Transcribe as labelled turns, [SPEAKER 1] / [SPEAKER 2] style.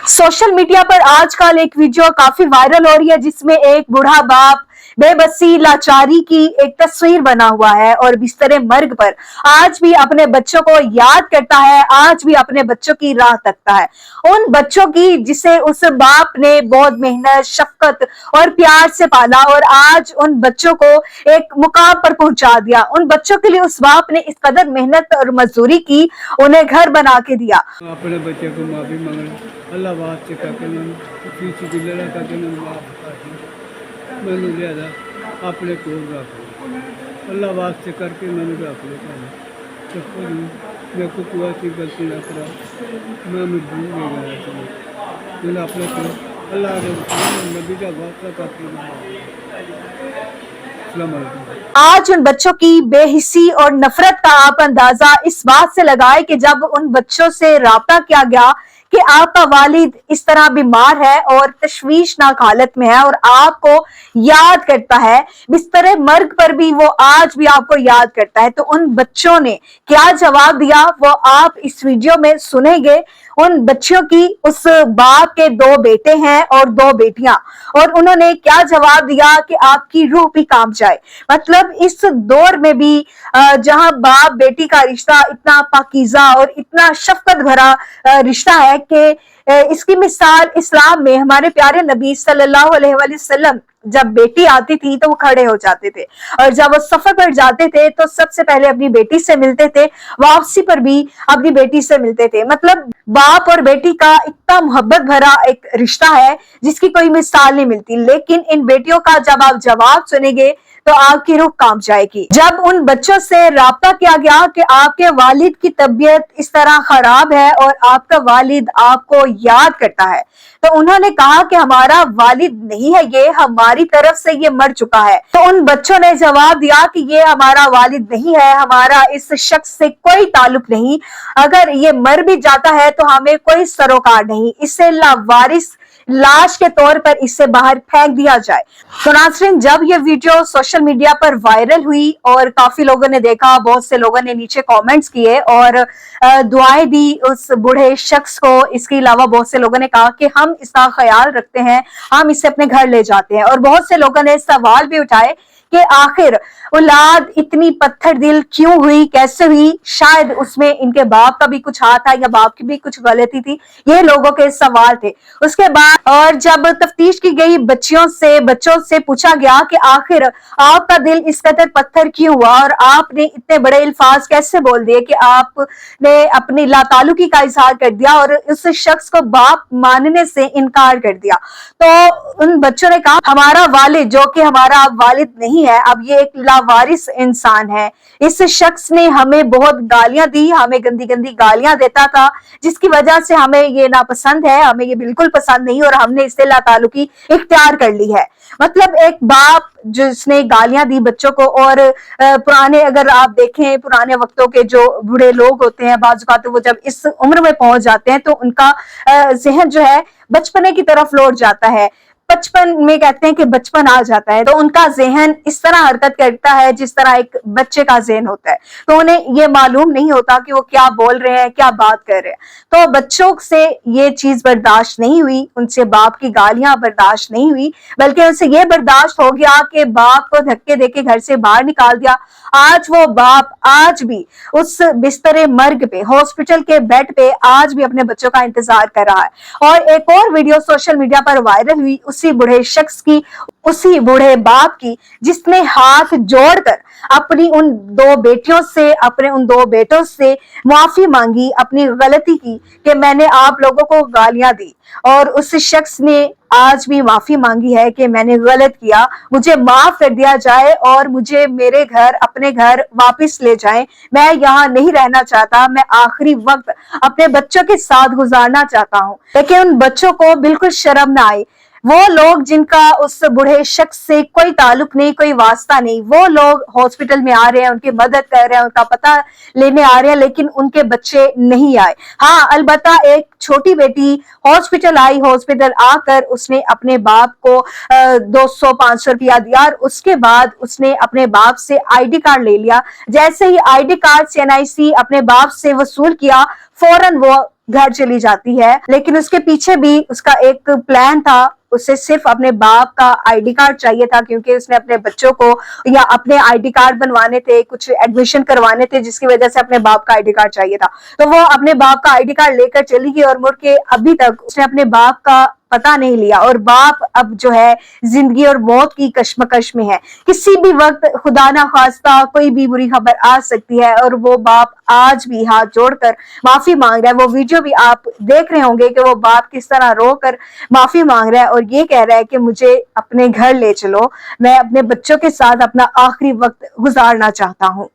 [SPEAKER 1] Social media पर आजकल एक वीडियो काफी वायरल हो रही है जिसमें एक बूढ़ा बाप बेबसी लाचारी की एक तस्वीर बना हुआ है और बिस्तरे मर्ग पर आज भी अपने बच्चों को याद करता है, आज भी अपने बच्चों की राह तकता है। उन बच्चों की जिसे उस बाप ने बहुत मेहनत, शफकत और प्यार से पाला और आज उन बच्चों को एक मुकाम पर पहुंचा दिया। उन बच्चों के लिए उस बाप ने इस कदर मेहनत और मजदूरी की, उन्हें घर बना के दिया।
[SPEAKER 2] अपने बच्चे को माफी मांगना अल्लाह वास्ते करके मैंने लिया था अपने को रख अल्लाह वास्ते करके मैंने रख लिया तो मेरे को कोई ऐसी गलती ना करा मैं मजबूर हो गया था मैंने अपने को अल्लाह के नबी का वास्ता करके
[SPEAKER 1] आज उन बच्चों की बेहिसी और नफरत का आप अंदाजा इस बात से लगाए कि जब उन बच्चों से राब्ता किया गया कि आपका वालिद इस तरह बीमार है और तशवीशनाक हालत में है और आपको याद करता है, बिस्तरे मर्ग पर भी वो आज भी आपको याद करता है, तो उन बच्चों ने क्या जवाब दिया वो आप इस वीडियो में सुनेंगे। उन बच्चों की उस बाप के 2 बेटे हैं और 2 बेटियां, और उन्होंने क्या जवाब दिया कि आपकी रूह भी कांप जाए। मतलब इस दौर में भी जहां बाप बेटी का रिश्ता इतना पाकीज़ा और इतना शफकत भरा रिश्ता है कि इसकी मिसाल इस्लाम में हमारे प्यारे नबी सल्लल्लाहु अलैहि वसल्लम जब बेटी आती थी तो वो खड़े हो जाते थे और जब वो सफर पर जाते थे तो सबसे पहले अपनी बेटी से मिलते थे, वापसी पर भी अपनी बेटी से मिलते थे। मतलब बाप और बेटी का इतना मोहब्बत भरा एक रिश्ता है जिसकी कोई मिसाल नहीं मिलती। लेकिन इन बेटियों का जब आप जवाब सुनेंगे तो आपकी रूह कांप जाएगी। जब उन बच्चों से राब्ता किया गया कि आपके वालिद की तबीयत इस तरह खराब है और आपका वालिद आपको याद करता है, तो उन्होंने कहा कि हमारा वालिद नहीं है, ये हमारी तरफ से ये मर चुका है। तो उन बच्चों ने जवाब दिया कि ये हमारा वालिद नहीं है, हमारा इस शख्स से कोई ताल्लुक नहीं, अगर ये मर भी जाता है तो हमें कोई सरोकार नहीं, इसे लावारिस लाश के तौर पर इसे बाहर फेंक दिया जाए। तो नाज़रीन, जब ये वीडियो सोशल मीडिया पर वायरल हुई और काफी लोगों ने देखा, बहुत से लोगों ने नीचे कमेंट्स किए और दुआएं दी उस बूढ़े शख्स को। इसके अलावा बहुत से लोगों ने कहा कि हम इसका ख्याल रखते हैं, हम इसे अपने घर ले जाते हैं। और बहुत से लोगों ने सवाल भी उठाए कि आखिर औलाद इतनी पत्थर दिल क्यों हुई, कैसे हुई, शायद उसमें इनके बाप का भी कुछ हाथ था या बाप की भी कुछ गलती थी, ये लोगों के सवाल थे। उसके बाद और जब तफ्तीश की गई बच्चों से पूछा गया कि आखिर आपका दिल इस कदर पत्थर क्यों हुआ और आपने इतने बड़े अल्फाज कैसे बोल दिए कि आपने अपनी लाताल्लुकी का इजहार कर दिया और उस शख्स को बाप मानने से इनकार कर दिया। तो उन बच्चों ने कहा हमारा वालिद जो कि हमारा वालिद नहीं है, अब ये एक लावारिस इंसान है। इस शख्स ने हमें बहुत गालियां दी, हमें गंदी गंदी गालियां देता था, जिसकी वजह से हमें ये नापसंद है, हमें ये बिल्कुल पसंद नहीं और हमने इससे लाताल्लुकी इख्तियार कर ली है। मतलब एक बाप जिसने गालियां दी बच्चों को। और पुराने अगर आप देखें पुराने वक्तों के जो बूढ़े लोग होते हैं, बाज़ औक़ात वो जब इस उम्र में पहुंच जाते हैं तो उनका ज़हन जो है बचपने की तरफ लौट जाता है। बचपन में कहते हैं कि बचपन आ जाता है, तो उनका ज़हन इस तरह हरकत करता है जिस तरह एक बच्चे का ज़हन होता है। तो उन्हें ये मालूम नहीं होता कि वो क्या बोल रहे हैं, क्या बात कर रहे हैं। तो बच्चों से ये चीज बर्दाश्त नहीं हुई, उनसे बाप की गालियां बर्दाश्त नहीं हुई, बल्कि उनसे ये बर्दाश्त हो गया कि बाप को धक्के देके घर से बाहर निकाल दिया। आज वो बाप आज भी उस बिस्तरे मर्ग पे, हॉस्पिटल के बेड पे आज भी अपने बच्चों का इंतजार कर रहा है। और एक और वीडियो सोशल मीडिया पर वायरल हुई उसी बूढ़े शख्स की, उसी बूढ़े बाप की, जिसने हाथ जोड़कर अपनी उन 2 बेटियों से, अपने उन 2 बेटों से माफी मांगी अपनी गलती की कि मैंने आप लोगों को गालियां दी। और उस शख्स ने आज भी माफी मांगी है कि मैंने गलत किया, मुझे माफ कर दिया जाए और मुझे मेरे घर, अपने घर वापस ले जाएं। मैं यहाँ नहीं रहना चाहता, मैं आखिरी वक्त अपने बच्चों के साथ गुजारना चाहता हूँ। लेकिन उन बच्चों को बिल्कुल शर्म ना आई। वो लोग जिनका उस बूढ़े शख्स से कोई ताल्लुक नहीं, कोई वास्ता नहीं, वो लोग हॉस्पिटल में आ रहे हैं, उनकी मदद कर रहे हैं, उनका पता लेने आ रहे हैं, लेकिन उनके बच्चे नहीं आए। हाँ, अलबत्ता एक छोटी बेटी हॉस्पिटल आई, हॉस्पिटल आकर उसने अपने बाप को 200-500 रुपया दिया और उसके बाद उसने अपने बाप से आईडी कार्ड ले लिया। जैसे ही आईडी कार्ड से NIC अपने बाप से वसूल किया, फौरन वो घर चली जाती है, लेकिन उसके पीछे भी उसका एक प्लान था। उसे सिर्फ अपने बाप का आईडी कार्ड चाहिए था, क्योंकि उसने अपने बच्चों को या अपने आईडी कार्ड बनवाने थे, कुछ एडमिशन करवाने थे, जिसकी वजह से अपने बाप का आईडी कार्ड चाहिए था। तो वो अपने बाप का आईडी कार्ड लेकर चली गई और मुड़ के अभी तक उसने अपने बाप का पता नहीं लिया, और बाप अब जो है जिंदगी और मौत की कश्मकश में है। किसी भी वक्त खुदा ना खास्ता कोई भी बुरी खबर आ सकती है, और वो बाप आज भी हाथ जोड़कर माफी मांग रहा है। वो वीडियो भी आप देख रहे होंगे कि वो बाप किस तरह रो कर माफी मांग रहा है और ये कह रहा है कि मुझे अपने घर ले चलो, मैं अपने बच्चों के साथ अपना आखिरी वक्त गुजारना चाहता हूँ।